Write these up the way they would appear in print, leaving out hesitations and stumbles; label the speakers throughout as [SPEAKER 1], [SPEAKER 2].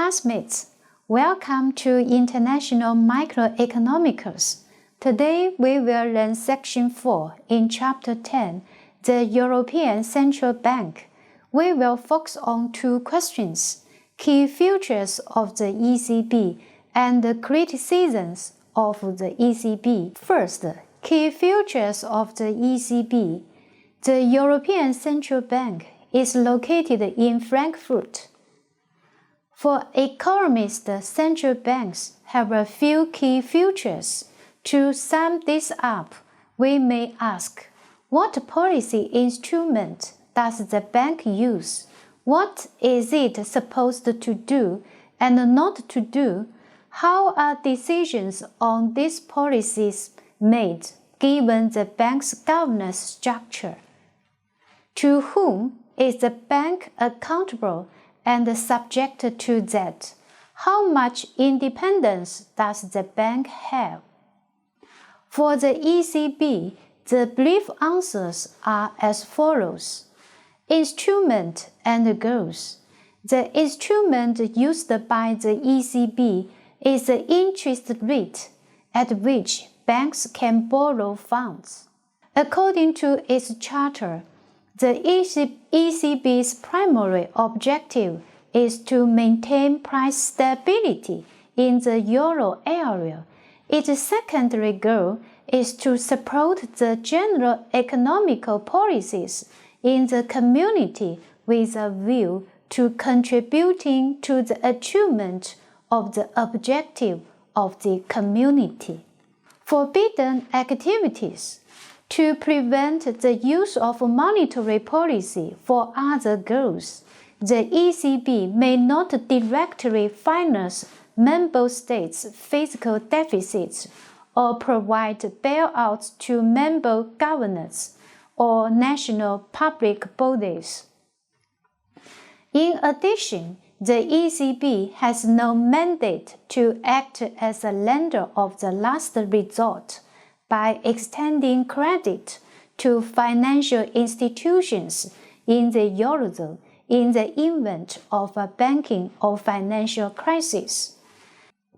[SPEAKER 1] classmates, welcome to International Microeconomics. Today we will learn Section 4 in Chapter 10, the European Central Bank. We will focus on two questions, key features of the ECB and the criticisms of the ECB. First, key features of the ECB. The European Central Bank is located in Frankfurt. For economists, central banks have a few key features. To sum this up, we may ask, what policy instrument does the bank use? What is it supposed to do and not to do? How are decisions on these policies made given the bank's governance structure? To whom is the bank accountable and subject to that? How much independence does the bank have? For the ECB, the brief answers are as follows. Instrument and goals. The instrument used by the ECB is the interest rate at which banks can borrow funds. According to its charter, the ECB's primary objective is to maintain price stability in the euro area. Its secondary goal is to support the general economical policies in the community with a view to contributing to the achievement of the objective of the community. Forbidden activities. To prevent the use of monetary policy for other goals, the ECB may not directly finance member states' fiscal deficits or provide bailouts to member governments or national public bodies. In addition, the ECB has no mandate to act as a lender of the last resort by extending credit to financial institutions in the Eurozone in the event of a banking or financial crisis.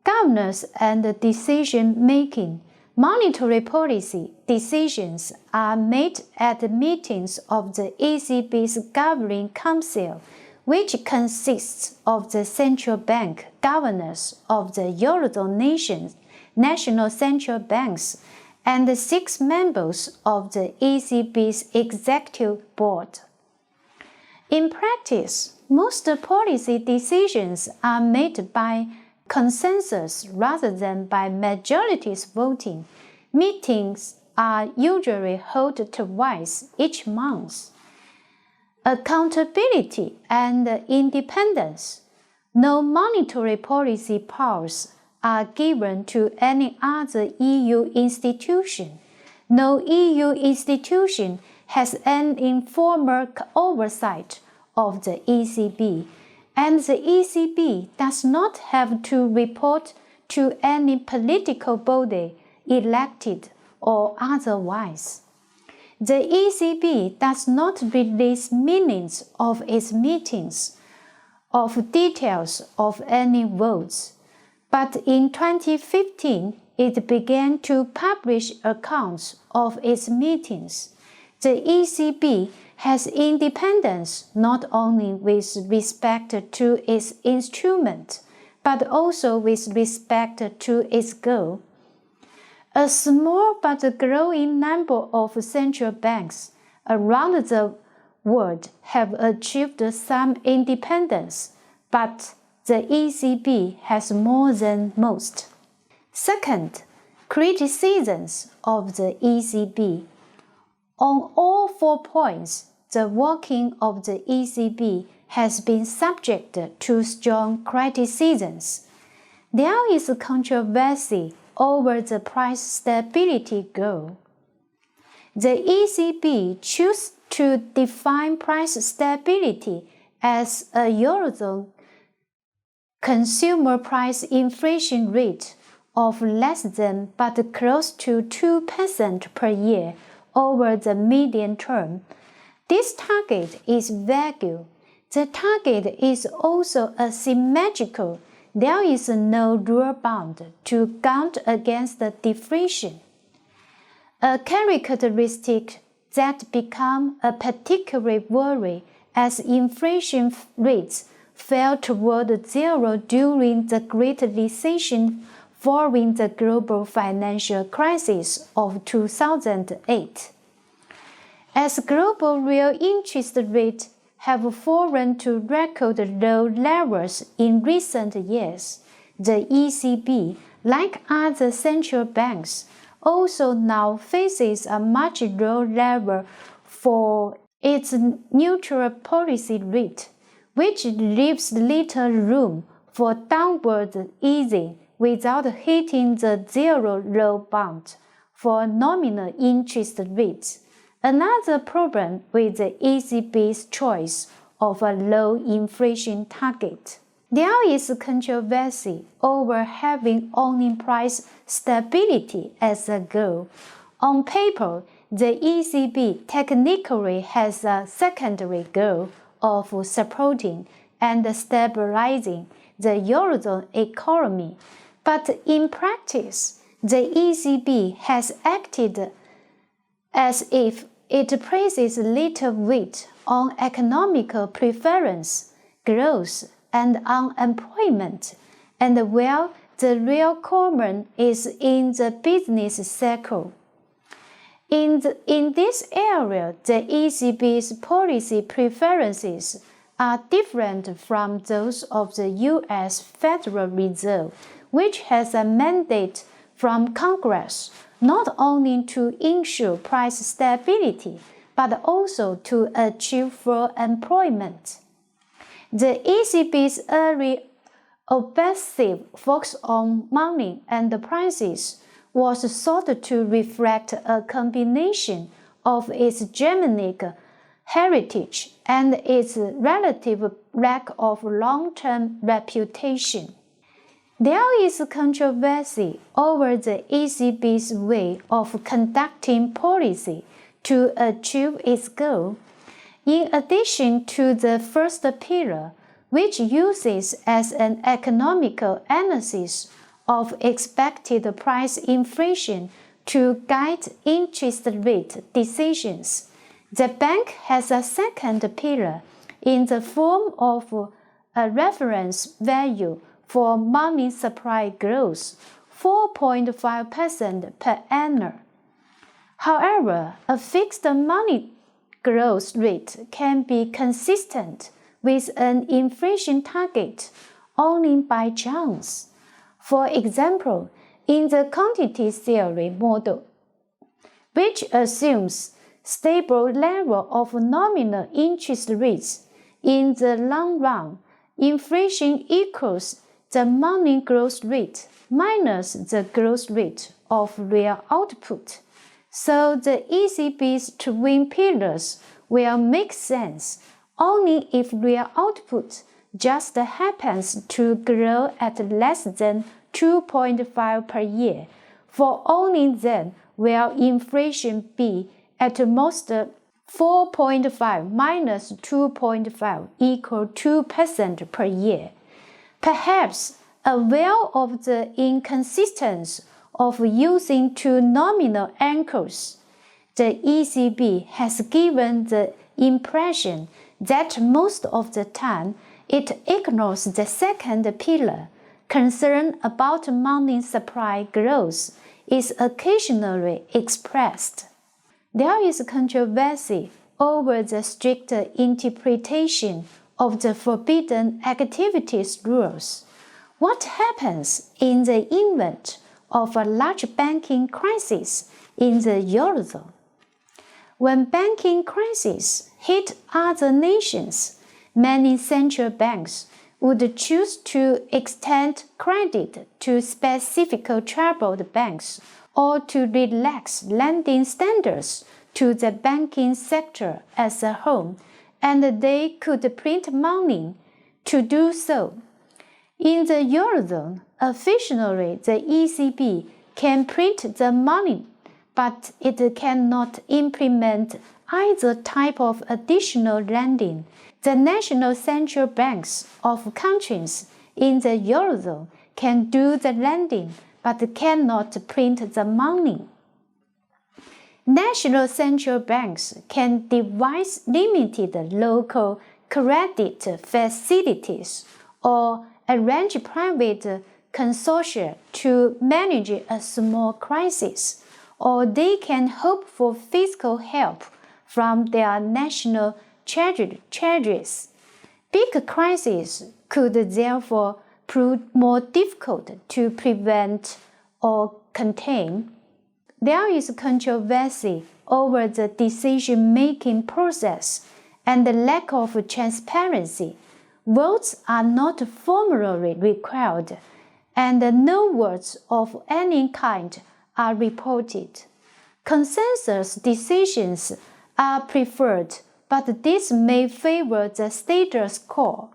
[SPEAKER 1] Governance and decision-making. Monetary policy decisions are made at meetings of the ECB's Governing Council, which consists of the central bank governors of the Eurozone nations, national central banks, and the 6 members of the ECB's executive board. In practice, most policy decisions are made by consensus rather than by majorities voting. Meetings are usually held twice each month. Accountability and independence. No monetary policy powers are given to any other EU institution. No EU institution has an informal oversight of the ECB, and the ECB does not have to report to any political body, elected or otherwise. The ECB does not release minutes of its meetings, of details of any votes. But in 2015, it began to publish accounts of its meetings. The ECB has independence not only with respect to its instrument, but also with respect to its goal. A small but growing number of central banks around the world have achieved some independence, but the ECB has more than most. Second, criticisms of the ECB. On all 4 points, the working of the ECB has been subject to strong criticisms. There is controversy over the price stability goal. The ECB chose to define price stability as a Eurozone consumer price inflation rate of less than but close to 2% per year over the medium term. This target is vague. The target is also asymmetrical. There is no rule bound to guard against deflation. A characteristic that becomes a particular worry as inflation rates fell toward zero during the Great Recession following the global financial crisis of 2008. As global real interest rates have fallen to record low levels in recent years, the ECB, like other central banks, also now faces a much lower level for its neutral policy rate, which leaves little room for downward easing without hitting the zero low bound for nominal interest rates. Another problem with the ECB's choice of a low inflation target. There is controversy over having only price stability as a goal. On paper, the ECB technically has a secondary goal of supporting and stabilizing the Eurozone economy, but in practice, the ECB has acted as if it places little weight on economic preference, growth, and unemployment, and where the real common is in the business cycle. In this area, the ECB's policy preferences are different from those of the U.S. Federal Reserve, which has a mandate from Congress not only to ensure price stability, but also to achieve full employment. The ECB's early obsessive focus on money and prices was thought to reflect a combination of its Germanic heritage and its relative lack of long-term reputation. There is controversy over the ECB's way of conducting policy to achieve its goal. In addition to the first pillar, which uses as an economical analysis of expected price inflation to guide interest rate decisions, the bank has a second pillar in the form of a reference value for money supply growth, 4.5% per annum. However, a fixed money growth rate can be consistent with an inflation target only by chance. For example, in the quantity theory model, which assumes stable level of nominal interest rates, in the long run, inflation equals the money growth rate minus the growth rate of real output. So the ECB's twin pillars will make sense only if real output just happens to grow at less than 2.5 per year, for only then will inflation be at most 4.5 minus 2.5 equal 2% per year. Perhaps aware of the inconsistency of using two nominal anchors, the ECB has given the impression that most of the time it ignores the second pillar. Concern about money supply growth is occasionally expressed. There is controversy over the strict interpretation of the forbidden activities rules. What happens in the event of a large banking crisis in the Eurozone? When banking crises hit other nations, many central banks would choose to extend credit to specific troubled banks or to relax lending standards to the banking sector as a whole, and they could print money to do so. In the Eurozone, officially the ECB can print the money, but it cannot implement either type of additional lending The national central banks of countries in the Eurozone can do the lending but cannot print the money. National central banks can devise limited local credit facilities or arrange private consortia to manage a small crisis, or they can hope for fiscal help from their national treasuries. Big crises could therefore prove more difficult to prevent or contain. There is controversy over the decision-making process and the lack of transparency. Votes are not formally required, and no words of any kind are reported. Consensus decisions are preferred, but this may favor the status quo,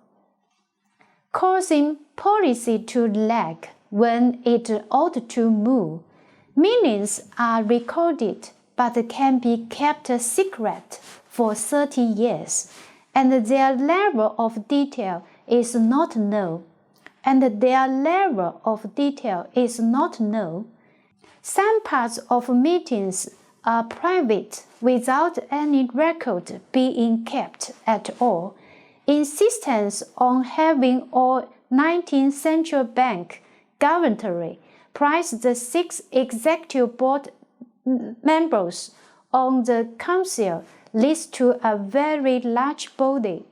[SPEAKER 1] causing policy to lag when it ought to move. Meanings are recorded but can be kept secret for 30 years, and their level of detail is not known. Some parts of meetings are private without any record being kept at all. Insistence on having all 19 central bank governors place the 6 executive board members on the council leads to a very large body.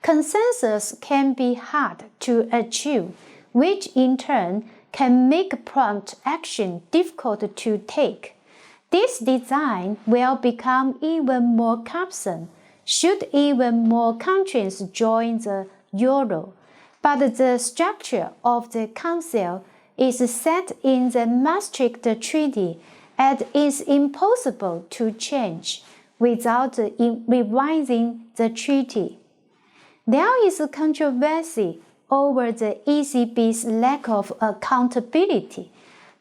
[SPEAKER 1] Consensus can be hard to achieve, which in turn can make prompt action difficult to take. This design will become even more cumbersome should even more countries join the euro, but the structure of the council is set in the Maastricht Treaty and is impossible to change without revising the treaty. There is controversy over the ECB's lack of accountability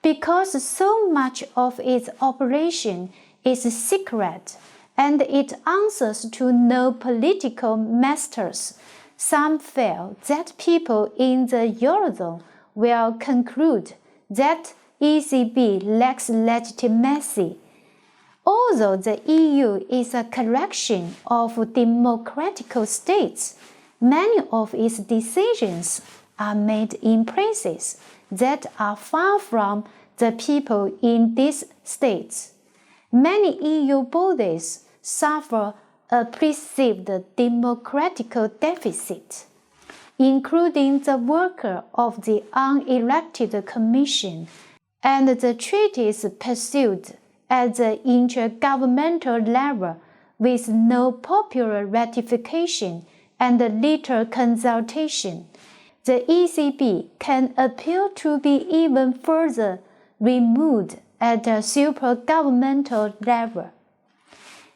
[SPEAKER 1] because so much of its operation is secret and it answers to no political masters. Some fear that people in the Eurozone will conclude that ECB lacks legitimacy. Although the EU is a collection of democratic states, many of its decisions are made in places that are far from the people in these states. Many EU bodies suffer a perceived democratic deficit, including the work of the unelected Commission and the treaties pursued at the intergovernmental level with no popular ratification and little consultation. The ECB can appear to be even further removed at a supergovernmental level.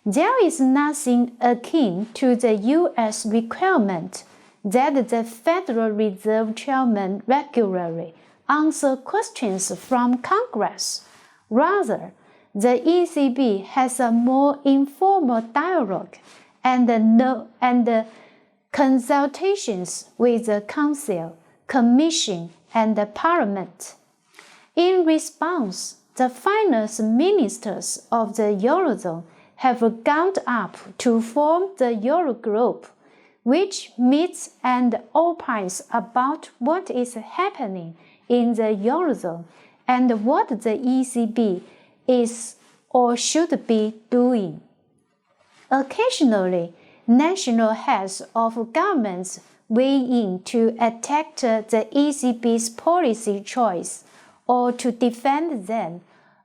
[SPEAKER 1] There is nothing akin to the U.S. requirement that the Federal Reserve Chairman regularly answer questions from Congress. Rather, the ECB has a more informal dialogue and consultations with the Council, Commission, and the Parliament. In response, the finance ministers of the Eurozone have gone up to form the Eurogroup, which meets and opines about what is happening in the Eurozone and what the ECB is or should be doing. Occasionally, national heads of governments weigh in to attack the ECB's policy choice or to defend them,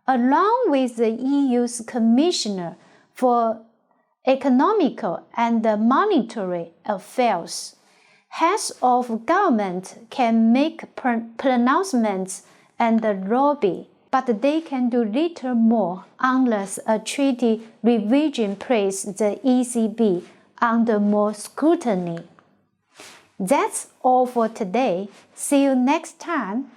[SPEAKER 1] along with the EU's Commissioner for Economical and Monetary Affairs. Heads of government can make pronouncements and lobby, but they can do little more unless a treaty revision places the ECB under more scrutiny. That's all for today. See you next time.